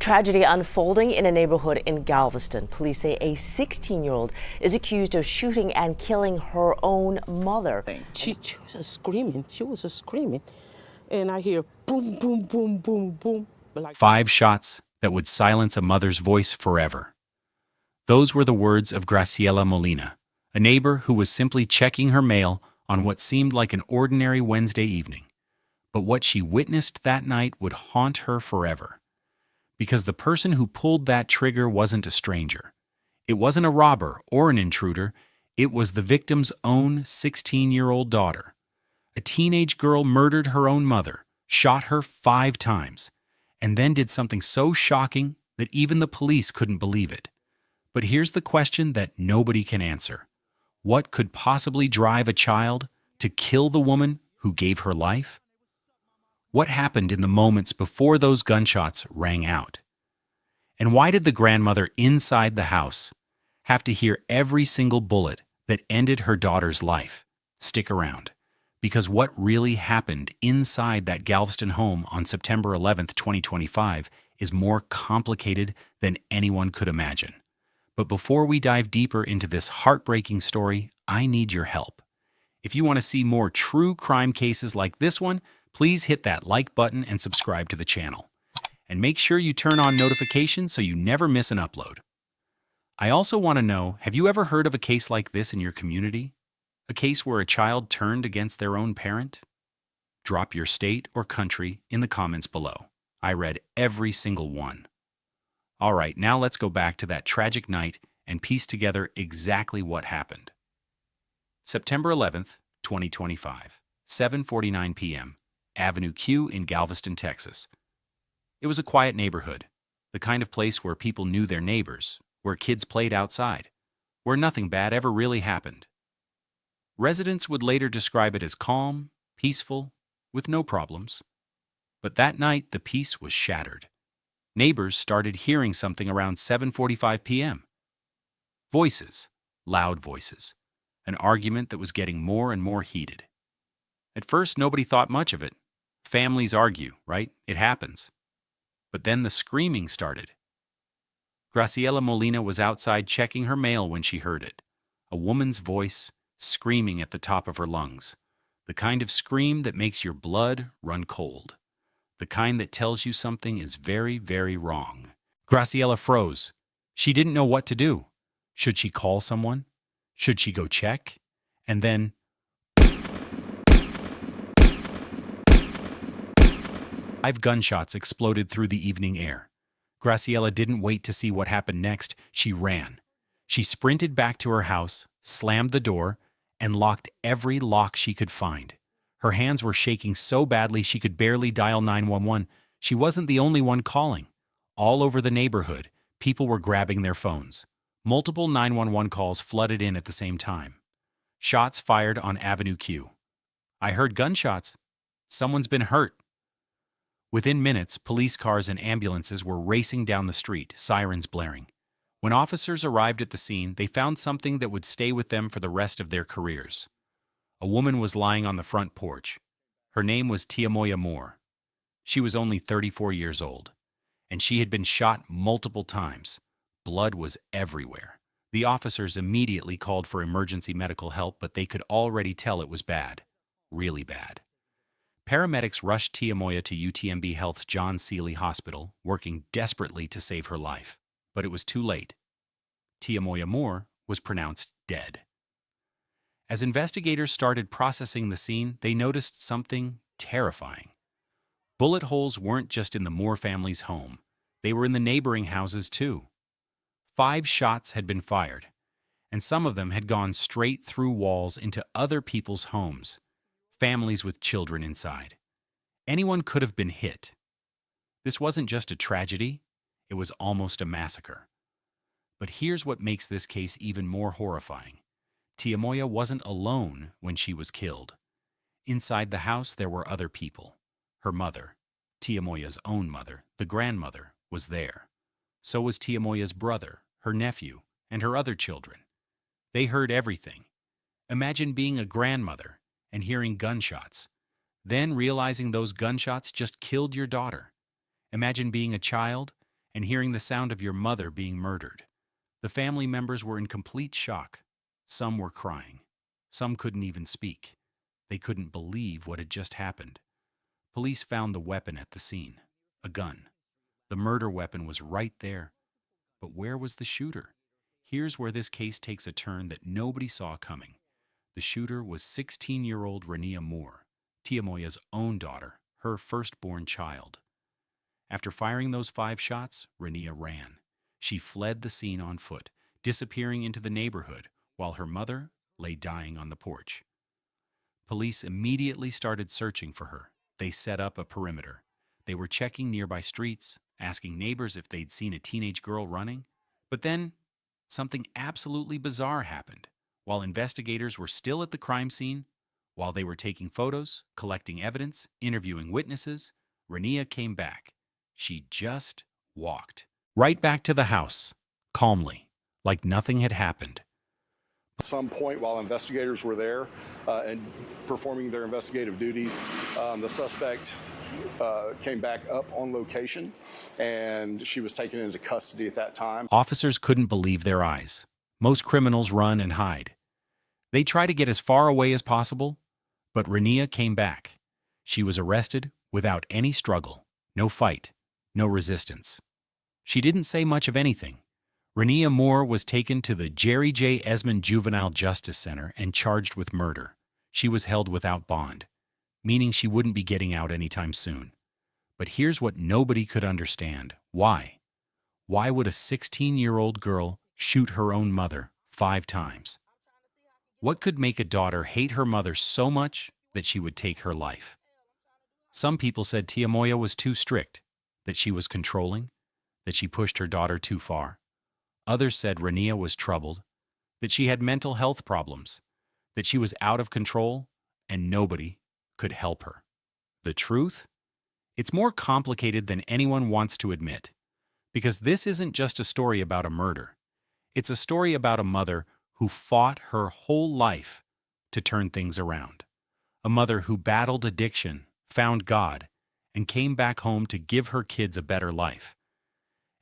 Tragedy unfolding in a neighborhood in Galveston. Police say a 16-year-old is accused of shooting and killing her own mother. She was just screaming. She was just screaming. And I hear boom, boom, boom, boom, boom. Like 5 shots that would silence a mother's voice forever. Those were the words of Graciela Molina, a neighbor who was simply checking her mail on what seemed like an ordinary Wednesday evening. But what she witnessed that night would haunt her forever. Because the person who pulled that trigger wasn't a stranger. It wasn't a robber or an intruder. It was the victim's own 16-year-old daughter. A teenage girl murdered her own mother, shot her 5 times, and then did something so shocking that even the police couldn't believe it. But here's the question that nobody can answer. What could possibly drive a child to kill the woman who gave her life? What happened in the moments before those gunshots rang out? And why did the grandmother inside the house have to hear every single bullet that ended her daughter's life? Stick around, because what really happened inside that Galveston home on September 11th, 2025 is more complicated than anyone could imagine. But before we dive deeper into this heartbreaking story, I need your help. If you want to see more true crime cases like this one, please hit that like button and subscribe to the channel. And make sure you turn on notifications so you never miss an upload. I also want to know, have you ever heard of a case like this in your community? A case where a child turned against their own parent? Drop your state or country in the comments below. I read every single one. All right, now let's go back to that tragic night and piece together exactly what happened. September 11th, 2025, 7:49 p.m., Avenue Q in Galveston, Texas. It was a quiet neighborhood, the kind of place where people knew their neighbors, where kids played outside, where nothing bad ever really happened. Residents would later describe it as calm, peaceful, with no problems. But that night, the peace was shattered. Neighbors started hearing something around 7:45 p.m. Voices, loud voices, an argument that was getting more and more heated. At first, nobody thought much of it. Families argue, right? It happens. But then the screaming started. Graciela Molina was outside checking her mail when she heard it. A woman's voice screaming at the top of her lungs. The kind of scream that makes your blood run cold. The kind that tells you something is very, very wrong. Graciela froze. She didn't know what to do. Should she call someone? Should she go check? And then 5 gunshots exploded through the evening air. Graciela didn't wait to see what happened next. She ran. She sprinted back to her house, slammed the door, and locked every lock she could find. Her hands were shaking so badly she could barely dial 911. She wasn't the only one calling. All over the neighborhood, people were grabbing their phones. Multiple 911 calls flooded in at the same time. Shots fired on Avenue Q. I heard gunshots. Someone's been hurt. Within minutes, police cars and ambulances were racing down the street, sirens blaring. When officers arrived at the scene, they found something that would stay with them for the rest of their careers. A woman was lying on the front porch. Her name was Tiamoya Moore. She was only 34 years old, and she had been shot multiple times. Blood was everywhere. The officers immediately called for emergency medical help, but they could already tell it was bad, really bad. Paramedics rushed Tiamoya to UTMB Health's John Seeley Hospital, working desperately to save her life. But it was too late. Tiamoya Moore was pronounced dead. As investigators started processing the scene, they noticed something terrifying. Bullet holes weren't just in the Moore family's home. They were in the neighboring houses too. 5 shots had been fired, and some of them had gone straight through walls into other people's homes, families with children inside. Anyone could have been hit. This wasn't just a tragedy, it was almost a massacre. But here's what makes this case even more horrifying. Tiamoya wasn't alone when she was killed. Inside the house, there were other people. Her mother, Tiamoya's own mother, the grandmother, was there. So was Tiamoya's brother, her nephew, and her other children. They heard everything. Imagine being a grandmother and hearing gunshots, then realizing those gunshots just killed your daughter. Imagine being a child and hearing the sound of your mother being murdered. The family members were in complete shock. Some were crying. Some couldn't even speak. They couldn't believe what had just happened. Police found the weapon at the scene, a gun. The murder weapon was right there. But where was the shooter? Here's where this case takes a turn that nobody saw coming. The shooter was 16-year-old Rania Moore, Tiamoya's own daughter, her firstborn child. After firing those 5 shots, Rania ran. She fled the scene on foot, disappearing into the neighborhood, while her mother lay dying on the porch. Police immediately started searching for her. They set up a perimeter. They were checking nearby streets, asking neighbors if they'd seen a teenage girl running. But then, something absolutely bizarre happened. While investigators were still at the crime scene, while they were taking photos, collecting evidence, interviewing witnesses, Rania came back. She just walked right back to the house, calmly, like nothing had happened. At some point while investigators were there and performing their investigative duties, the suspect came back up on location, and she was taken into custody at that time. Officers couldn't believe their eyes. Most criminals run and hide. They try to get as far away as possible, but Rania came back. She was arrested without any struggle, no fight, no resistance. She didn't say much of anything. Rania Moore was taken to the Jerry J. Esmond Juvenile Justice Center and charged with murder. She was held without bond, meaning she wouldn't be getting out anytime soon. But here's what nobody could understand. Why? Why would a 16-year-old girl shoot her own mother 5 times? What could make a daughter hate her mother so much that she would take her life? Some people said Tiamoya was too strict, that she was controlling, that she pushed her daughter too far. Others said Rania was troubled, that she had mental health problems, that she was out of control, and nobody could help her. The truth? It's more complicated than anyone wants to admit, because this isn't just a story about a murder. It's a story about a mother who fought her whole life to turn things around. A mother who battled addiction, found God, and came back home to give her kids a better life.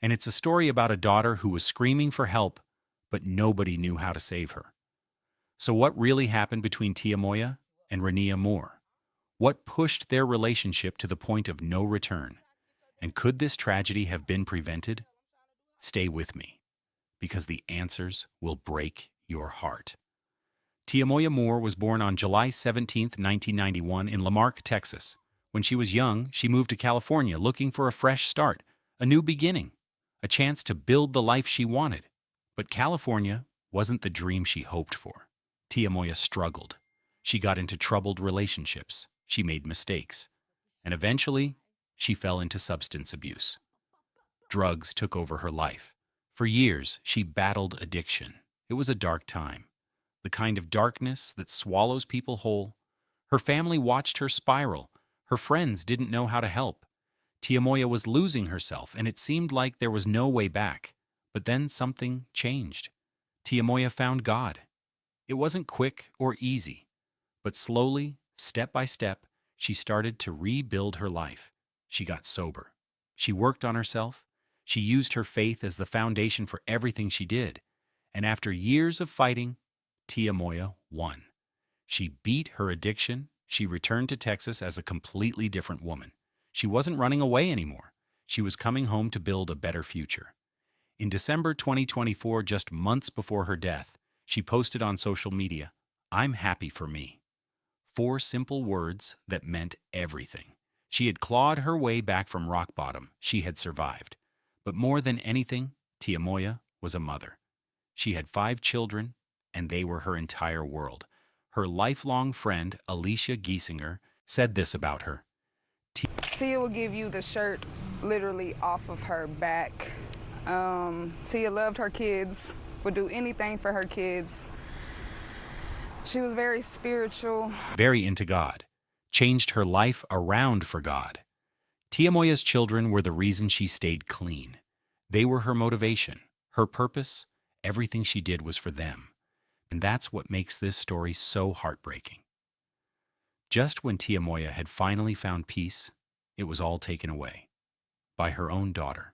And it's a story about a daughter who was screaming for help, but nobody knew how to save her. So what really happened between Tiamoya and Rania Moore? What pushed their relationship to the point of no return? And could this tragedy have been prevented? Stay with me, because the answers will break your heart. Tiamoya Moore was born on July 17, 1991 in Lamarck, Texas. When she was young, she moved to California looking for a fresh start, a new beginning, a chance to build the life she wanted. But California wasn't the dream she hoped for. Tiamoya struggled. She got into troubled relationships. She made mistakes. And eventually, she fell into substance abuse. Drugs took over her life. For years, she battled addiction. It was a dark time, the kind of darkness that swallows people whole. Her family watched her spiral. Her friends didn't know how to help. Tiamoya was losing herself, and it seemed like there was no way back. But then something changed. Tiamoya found God. It wasn't quick or easy, but slowly, step by step, she started to rebuild her life. She got sober. She worked on herself. She used her faith as the foundation for everything she did. And after years of fighting, Tiamoya won. She beat her addiction. She returned to Texas as a completely different woman. She wasn't running away anymore. She was coming home to build a better future. In December 2024, just months before her death, she posted on social media, "I'm happy for me." 4 simple words that meant everything. She had clawed her way back from rock bottom. She had survived. But more than anything, Tiamoya was a mother. She had 5 children, and they were her entire world. Her lifelong friend, Alicia Giesinger, said this about her. Tia will give you the shirt literally off of her back. Tia loved her kids, would do anything for her kids. She was very spiritual. Very into God. Changed her life around for God. Tiamoya's children were the reason she stayed clean. They were her motivation, her purpose. Everything she did was for them. And that's what makes this story so heartbreaking. Just when Tiamoya had finally found peace, it was all taken away by her own daughter.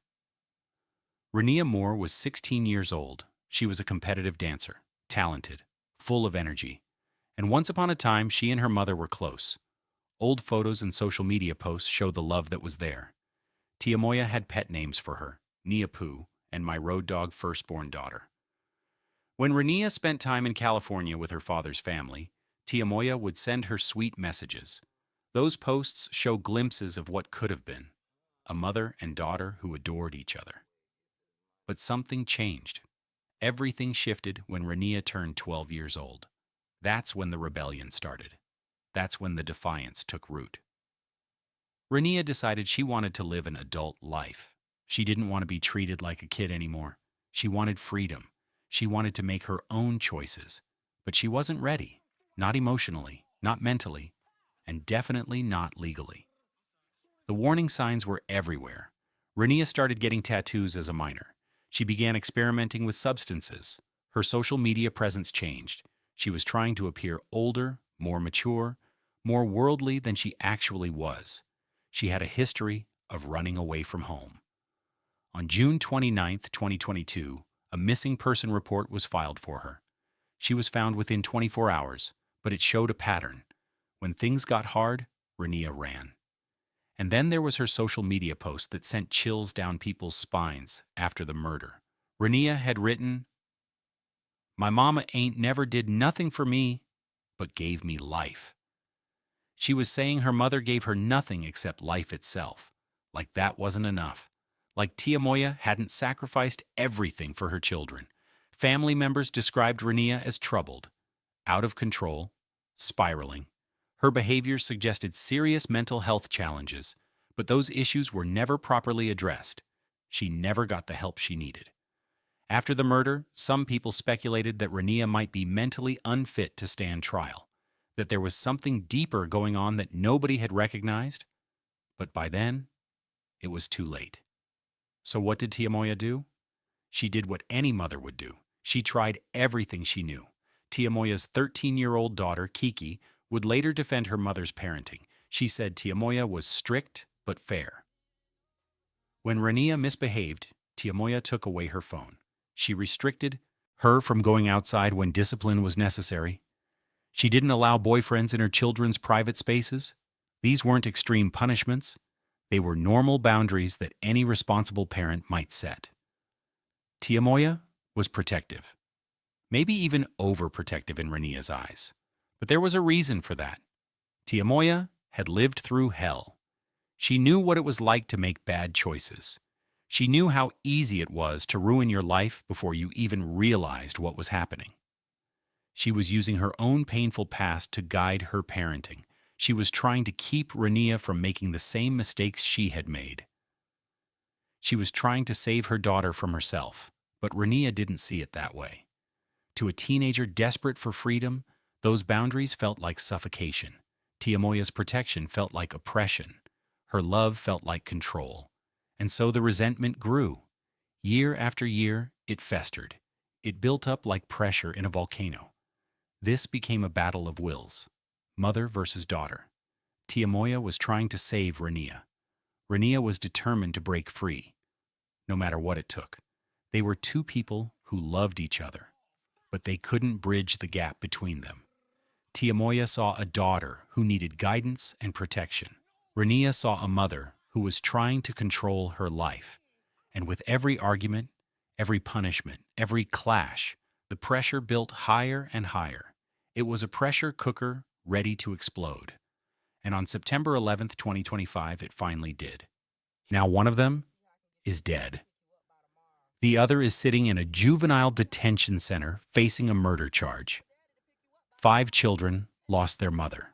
Rania Moore was 16 years old. She was a competitive dancer, talented, full of energy. And once upon a time, she and her mother were close. Old photos and social media posts show the love that was there. Tiamoya had pet names for her, Nia Poo and my road dog firstborn daughter. When Rania spent time in California with her father's family, Tiamoya would send her sweet messages. Those posts show glimpses of what could have been, a mother and daughter who adored each other. But something changed. Everything shifted when Rania turned 12 years old. That's when the rebellion started. That's when the defiance took root. Rania decided she wanted to live an adult life. She didn't want to be treated like a kid anymore. She wanted freedom. She wanted to make her own choices. But she wasn't ready. Not emotionally, not mentally, and definitely not legally. The warning signs were everywhere. Rania started getting tattoos as a minor. She began experimenting with substances. Her social media presence changed. She was trying to appear older, more mature, more worldly than she actually was. She had a history of running away from home. On June 29, 2022, a missing person report was filed for her. She was found within 24 hours, but it showed a pattern. When things got hard, Rania ran. And then there was her social media post that sent chills down people's spines after the murder. Rania had written, "My mama ain't never did nothing for me, but gave me life." She was saying her mother gave her nothing except life itself. Like that wasn't enough. Like Tiamoya hadn't sacrificed everything for her children. Family members described Rania as troubled, out of control, spiraling. Her behavior suggested serious mental health challenges, but those issues were never properly addressed. She never got the help she needed. After the murder, some people speculated that Rania might be mentally unfit to stand trial, that there was something deeper going on that nobody had recognized. But by then, it was too late. So what did Tiamoya do? She did what any mother would do. She tried everything she knew. Tiamoya's 13-year-old daughter, Kiki, would later defend her mother's parenting. She said Tiamoya was strict but fair. When Rania misbehaved, Tiamoya took away her phone. She restricted her from going outside when discipline was necessary. She didn't allow boyfriends in her children's private spaces. These weren't extreme punishments. They were normal boundaries that any responsible parent might set. Tiamoya was protective, maybe even overprotective in Rania's eyes. But there was a reason for that. Tiamoya had lived through hell. She knew what it was like to make bad choices. She knew how easy it was to ruin your life before you even realized what was happening. She was using her own painful past to guide her parenting. She was trying to keep Rania from making the same mistakes she had made. She was trying to save her daughter from herself, but Rania didn't see it that way. To a teenager desperate for freedom, those boundaries felt like suffocation. Tiamoya's protection felt like oppression. Her love felt like control. And so the resentment grew. Year after year, it festered. It built up like pressure in a volcano. This became a battle of wills, mother versus daughter. Tiamoya was trying to save Rania. Rania was determined to break free, no matter what it took. They were two people who loved each other, but they couldn't bridge the gap between them. Tiamoya saw a daughter who needed guidance and protection. Rania saw a mother who was trying to control her life. And with every argument, every punishment, every clash, the pressure built higher and higher. It was a pressure cooker ready to explode. And on September 11th, 2025, it finally did. Now one of them is dead. The other is sitting in a juvenile detention center facing a murder charge. 5 children lost their mother.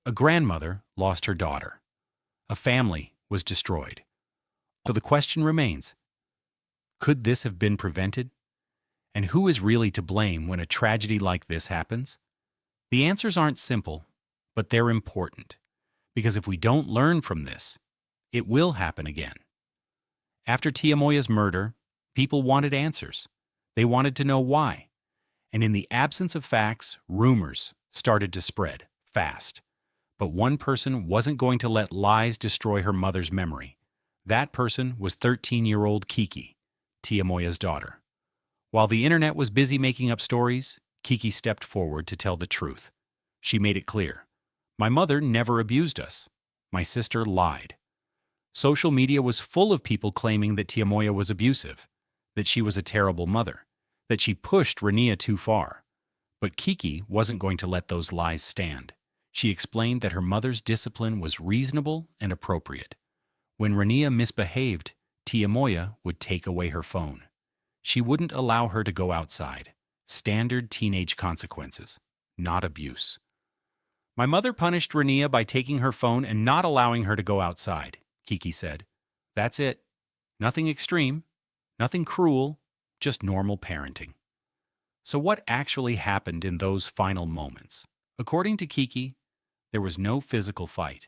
A grandmother lost her daughter. A family was destroyed. So the question remains, could this have been prevented? And who is really to blame when a tragedy like this happens? The answers aren't simple, but they're important. Because if we don't learn from this, it will happen again. After Tiamoya's murder, people wanted answers. They wanted to know why. And in the absence of facts, rumors started to spread fast. But one person wasn't going to let lies destroy her mother's memory. That person was 13-year-old Kiki. Tia Moya's daughter. While the internet was busy making up stories, Kiki stepped forward to tell the truth. She made it clear. My mother never abused us. My sister lied. Social media was full of people claiming that Tia Moya was abusive, that she was a terrible mother, that she pushed Rania too far. But Kiki wasn't going to let those lies stand. She explained that her mother's discipline was reasonable and appropriate. When Rania misbehaved, Tia Moya would take away her phone. She wouldn't allow her to go outside. Standard teenage consequences, not abuse. My mother punished Rania by taking her phone and not allowing her to go outside, Kiki said. That's it. Nothing extreme, nothing cruel, just normal parenting. So what actually happened in those final moments? According to Kiki, there was no physical fight,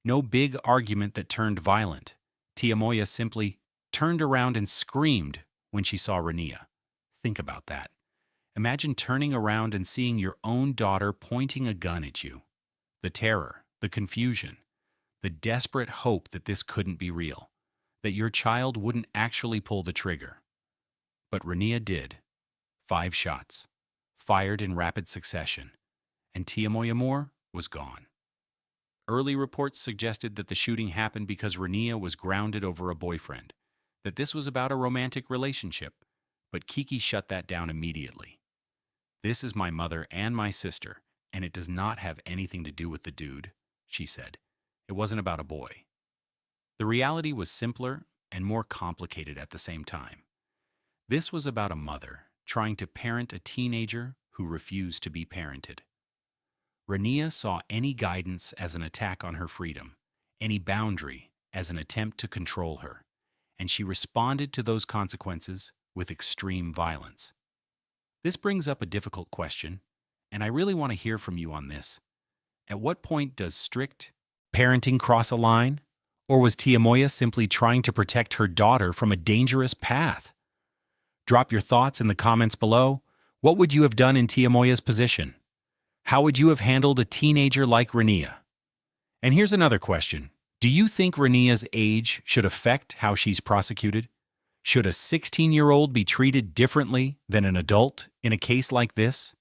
no big argument that turned violent. Tia Moya simply turned around and screamed when she saw Rania. Think about that. Imagine turning around and seeing your own daughter pointing a gun at you. The terror, the confusion, the desperate hope that this couldn't be real, that your child wouldn't actually pull the trigger. But Rania did. 5 shots, fired in rapid succession, and Tia Moya Moore was gone. Early reports suggested that the shooting happened because Rania was grounded over a boyfriend, that this was about a romantic relationship, but Kiki shut that down immediately. This is my mother and my sister, and it does not have anything to do with the dude, she said. It wasn't about a boy. The reality was simpler and more complicated at the same time. This was about a mother trying to parent a teenager who refused to be parented. Rania saw any guidance as an attack on her freedom, any boundary as an attempt to control her, and she responded to those consequences with extreme violence. This brings up a difficult question, and I really want to hear from you on this. At what point does strict parenting cross a line? Or was Tia Moya simply trying to protect her daughter from a dangerous path? Drop your thoughts in the comments below. What would you have done in Tia Moya's position? How would you have handled a teenager like Rania? And here's another question. Do you think Rania's age should affect how she's prosecuted? Should a 16-year-old be treated differently than an adult in a case like this?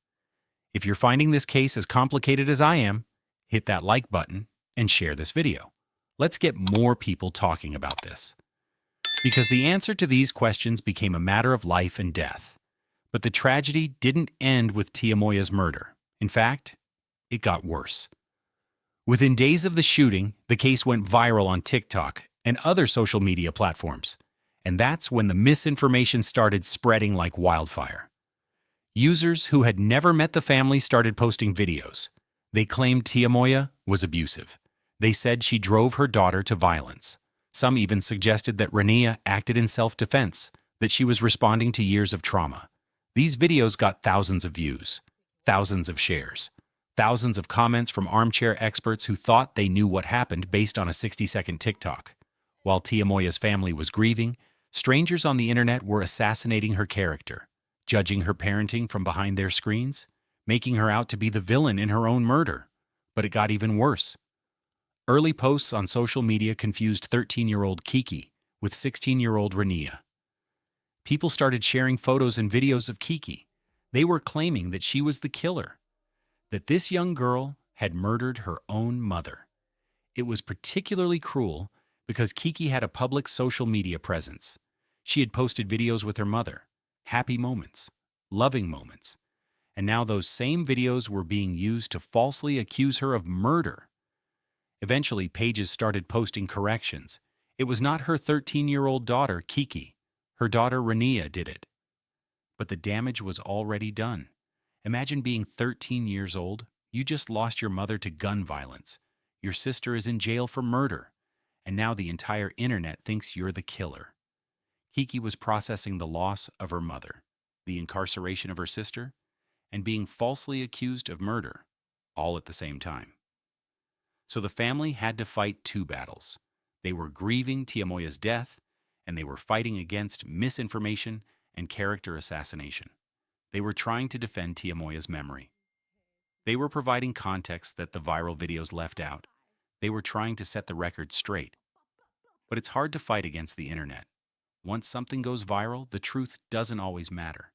If you're finding this case as complicated as I am, hit that like button and share this video. Let's get more people talking about this. Because the answer to these questions became a matter of life and death. But the tragedy didn't end with Tia Moya's murder. In fact, it got worse. Within days of the shooting, the case went viral on TikTok and other social media platforms. And that's when the misinformation started spreading like wildfire. Users who had never met the family started posting videos. They claimed Tia Moya was abusive. They said she drove her daughter to violence. Some even suggested that Rania acted in self-defense, that she was responding to years of trauma. These videos got thousands of views, thousands of shares, thousands of comments from armchair experts who thought they knew what happened based on a 60-second TikTok. While Tia Moya's family was grieving, strangers on the internet were assassinating her character, judging her parenting from behind their screens, making her out to be the villain in her own murder. But it got even worse. Early posts on social media confused 13-year-old Kiki with 16-year-old Rania. People started sharing photos and videos of Kiki. They were claiming that she was the killer, that this young girl had murdered her own mother. It was particularly cruel because Kiki had a public social media presence. She had posted videos with her mother, happy moments, loving moments, and now those same videos were being used to falsely accuse her of murder. Eventually, pages started posting corrections. It was not her 13-year-old daughter, Kiki. Her daughter, Rania, did it. But the damage was already done. Imagine being 13 years old. You just lost your mother to gun violence. Your sister is in jail for murder. And now the entire internet thinks you're the killer. Kiki was processing the loss of her mother, the incarceration of her sister, and being falsely accused of murder, all at the same time. So the family had to fight 2 battles. They were grieving Tia Moya's death, and they were fighting against misinformation and character assassination. They were trying to defend Tia Moya's memory. They were providing context that the viral videos left out. They were trying to set the record straight. But it's hard to fight against the internet. Once something goes viral, the truth doesn't always matter.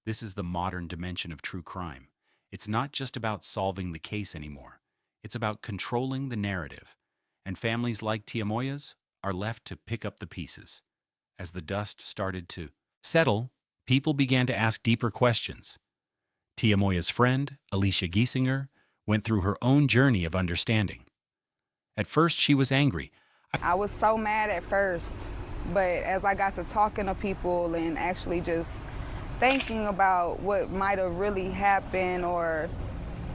This is the modern dimension of true crime. It's not just about solving the case anymore. It's about controlling the narrative. And families like Tia Moya's are left to pick up the pieces. As the dust started to settle, people began to ask deeper questions. Tia Moya's friend, Alicia Giesinger, went through her own journey of understanding. At first, she was angry. I was so mad at first, but as I got to talking to people and actually just thinking about what might have really happened, or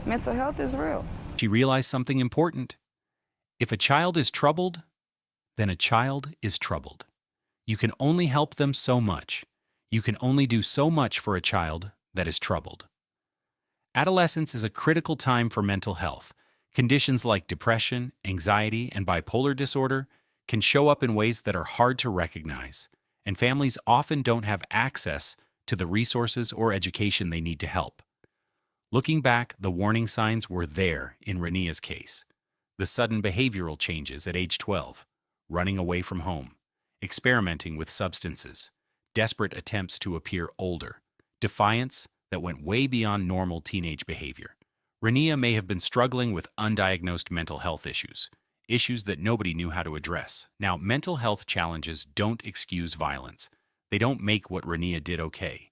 mental health is real. She realized something important. If a child is troubled, then a child is troubled. You can only help them so much. You can only do so much for a child that is troubled. Adolescence is a critical time for mental health. Conditions like depression, anxiety, and bipolar disorder can show up in ways that are hard to recognize, and families often don't have access to the resources or education they need to help. Looking back, the warning signs were there in Rania's case. The sudden behavioral changes at age 12, running away from home, experimenting with substances, desperate attempts to appear older, defiance that went way beyond normal teenage behavior. Rania may have been struggling with undiagnosed mental health issues that nobody knew how to address. Now, mental health challenges don't excuse violence. They don't make what Rania did okay.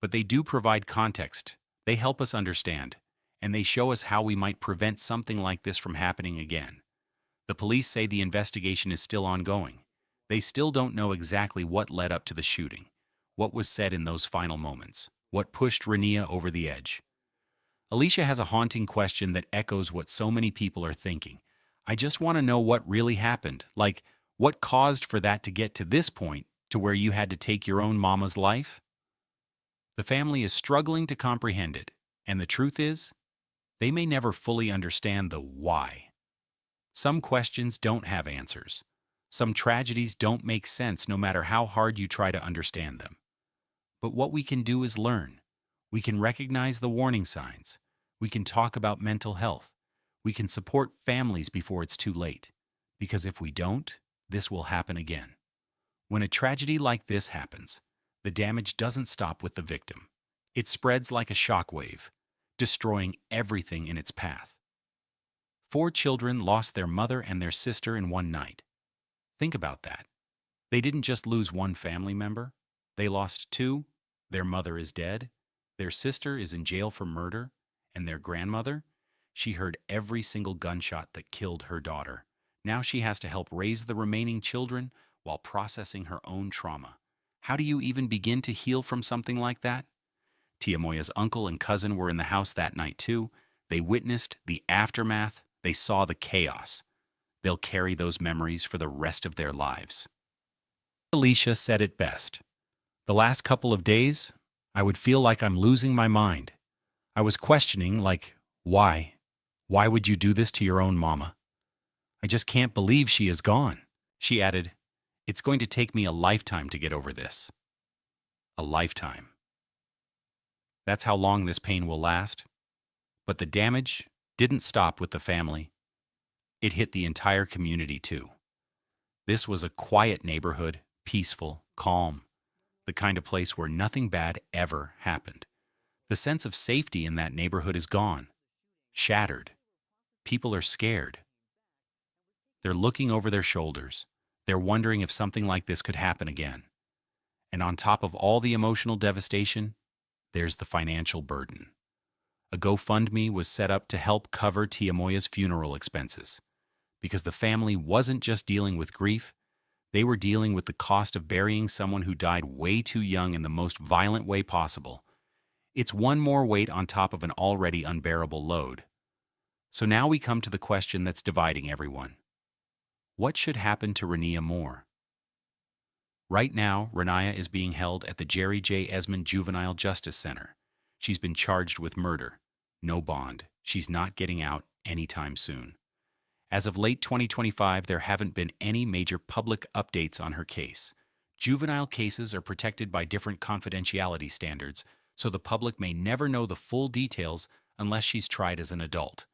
But they do provide context. They help us understand, and they show us how we might prevent something like this from happening again. The police say the investigation is still ongoing. They still don't know exactly what led up to the shooting, what was said in those final moments, what pushed Rania over the edge. Alicia has a haunting question that echoes what so many people are thinking. I just want to know what really happened. Like, what caused for that to get to this point, to where you had to take your own mama's life? The family is struggling to comprehend it, and the truth is, they may never fully understand the why. Some questions don't have answers. Some tragedies don't make sense no matter how hard you try to understand them. But what we can do is learn. We can recognize the warning signs. We can talk about mental health. We can support families before it's too late. Because if we don't, this will happen again. When a tragedy like this happens, the damage doesn't stop with the victim. It spreads like a shockwave, destroying everything in its path. 4 children lost their mother and their sister in one night. Think about that. They didn't just lose one family member. They lost 2. Their mother is dead. Their sister is in jail for murder. And their grandmother? She heard every single gunshot that killed her daughter. Now she has to help raise the remaining children while processing her own trauma. How do you even begin to heal from something like that? Tia Moya's uncle and cousin were in the house that night too. They witnessed the aftermath. They saw the chaos. They'll carry those memories for the rest of their lives. Alicia said it best. The last couple of days, I would feel like I'm losing my mind. I was questioning, like, why? Why would you do this to your own mama? I just can't believe she is gone. She added, it's going to take me a lifetime to get over this. A lifetime. That's how long this pain will last. But the damage didn't stop with the family. It hit the entire community too. This was a quiet neighborhood, peaceful, calm, the kind of place where nothing bad ever happened. The sense of safety in that neighborhood is gone, shattered. People are scared. They're looking over their shoulders. They're wondering if something like this could happen again. And on top of all the emotional devastation, there's the financial burden. A GoFundMe was set up to help cover Tia Moya's funeral expenses, because the family wasn't just dealing with grief, they were dealing with the cost of burying someone who died way too young in the most violent way possible. It's one more weight on top of an already unbearable load. So now we come to the question that's dividing everyone. What should happen to Rania Moore? Right now, Rania is being held at the Jerry J. Esmond Juvenile Justice Center. She's been charged with murder. No bond. She's not getting out anytime soon. As of late 2025, there haven't been any major public updates on her case. Juvenile cases are protected by different confidentiality standards, so the public may never know the full details unless she's tried as an adult.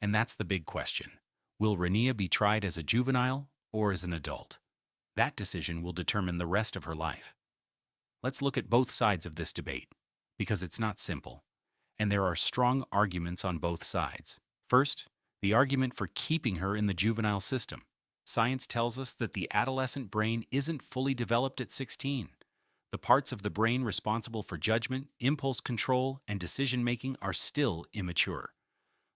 And that's the big question. Will Rania be tried as a juvenile or as an adult? That decision will determine the rest of her life. Let's look at both sides of this debate, because it's not simple, and there are strong arguments on both sides. First, the argument for keeping her in the juvenile system. Science tells us that the adolescent brain isn't fully developed at 16. The parts of the brain responsible for judgment, impulse control, and decision-making are still immature.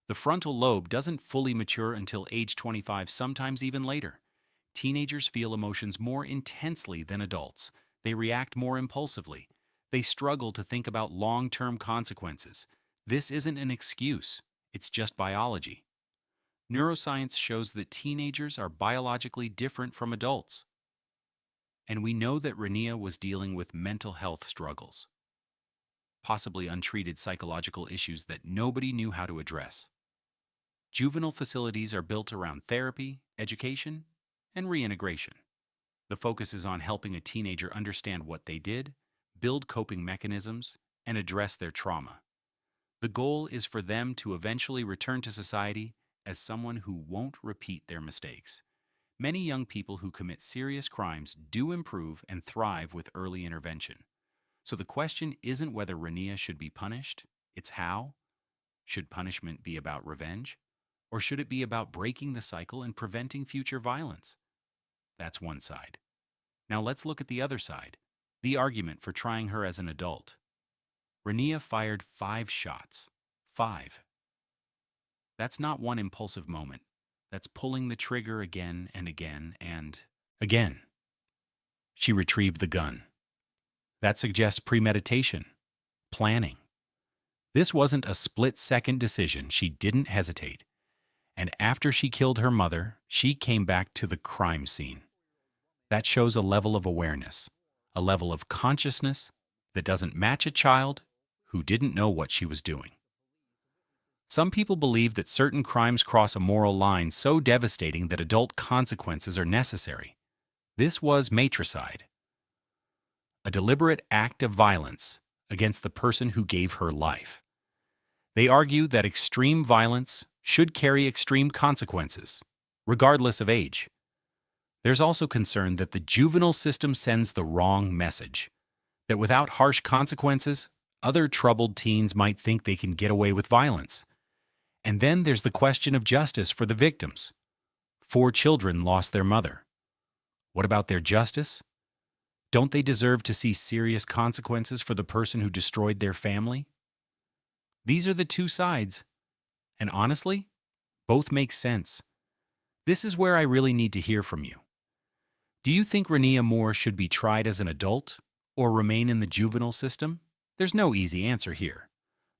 The frontal lobe doesn't fully mature until age 25, sometimes even later. Teenagers feel emotions more intensely than adults. They react more impulsively. They struggle to think about long-term consequences. This isn't an excuse. It's just biology. Neuroscience shows that teenagers are biologically different from adults. And we know that Rania was dealing with mental health struggles, possibly untreated psychological issues that nobody knew how to address. Juvenile facilities are built around therapy, education, and reintegration. The focus is on helping a teenager understand what they did, build coping mechanisms, and address their trauma. The goal is for them to eventually return to society as someone who won't repeat their mistakes. Many young people who commit serious crimes do improve and thrive with early intervention. So the question isn't whether Rania should be punished, it's how. Should punishment be about revenge? Or should it be about breaking the cycle and preventing future violence? That's one side. Now let's look at the other side, the argument for trying her as an adult. Rania fired 5 shots. 5. That's not one impulsive moment. That's pulling the trigger again and again and again. She retrieved the gun. That suggests premeditation, planning. This wasn't a split-second decision. She didn't hesitate. And after she killed her mother, she came back to the crime scene. That shows a level of awareness, a level of consciousness that doesn't match a child who didn't know what she was doing. Some people believe that certain crimes cross a moral line so devastating that adult consequences are necessary. This was matricide, a deliberate act of violence against the person who gave her life. They argue that extreme violence should carry extreme consequences, regardless of age. There's also concern that the juvenile system sends the wrong message, that without harsh consequences, other troubled teens might think they can get away with violence. And then there's the question of justice for the victims. 4 children lost their mother. What about their justice? Don't they deserve to see serious consequences for the person who destroyed their family? These are the two sides. And honestly, both make sense. This is where I really need to hear from you. Do you think Rania Moore should be tried as an adult or remain in the juvenile system? There's no easy answer here.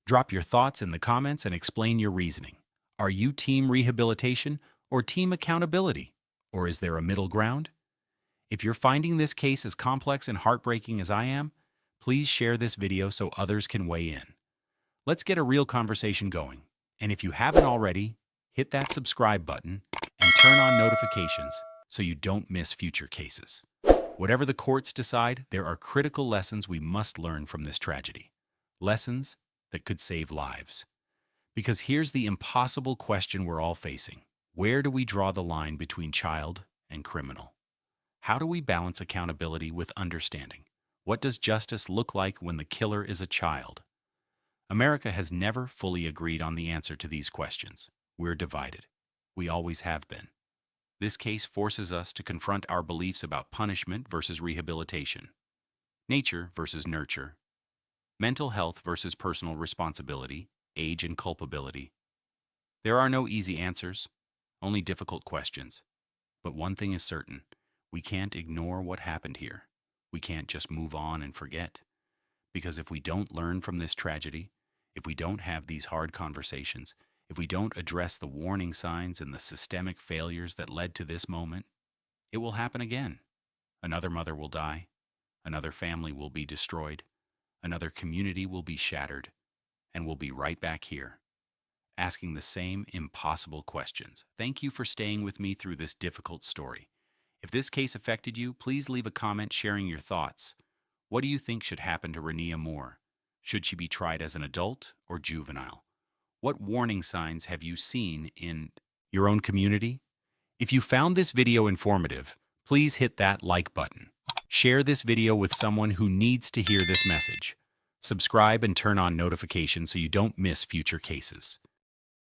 Drop your thoughts in the comments and explain your reasoning. Are you team rehabilitation or team accountability? Or is there a middle ground? If you're finding this case as complex and heartbreaking as I am, please share this video so others can weigh in. Let's get a real conversation going. And if you haven't already, hit that subscribe button and turn on notifications so you don't miss future cases. Whatever the courts decide, there are critical lessons we must learn from this tragedy. Lessons that could save lives. Because here's the impossible question we're all facing. Where do we draw the line between child and criminal? How do we balance accountability with understanding? What does justice look like when the killer is a child? America has never fully agreed on the answer to these questions. We're divided. We always have been. This case forces us to confront our beliefs about punishment versus rehabilitation, nature versus nurture, mental health versus personal responsibility, age and culpability. There are no easy answers, only difficult questions. But one thing is certain, we can't ignore what happened here. We can't just move on and forget. Because if we don't learn from this tragedy, if we don't have these hard conversations, if we don't address the warning signs and the systemic failures that led to this moment, it will happen again. Another mother will die. Another family will be destroyed. Another community will be shattered. And we'll be right back here, asking the same impossible questions. Thank you for staying with me through this difficult story. If this case affected you, please leave a comment sharing your thoughts. What do you think should happen to Rania Moore? Should she be tried as an adult or juvenile? What warning signs have you seen in your own community? If you found this video informative, please hit that like button. Share this video with someone who needs to hear this message. Subscribe and turn on notifications so you don't miss future cases.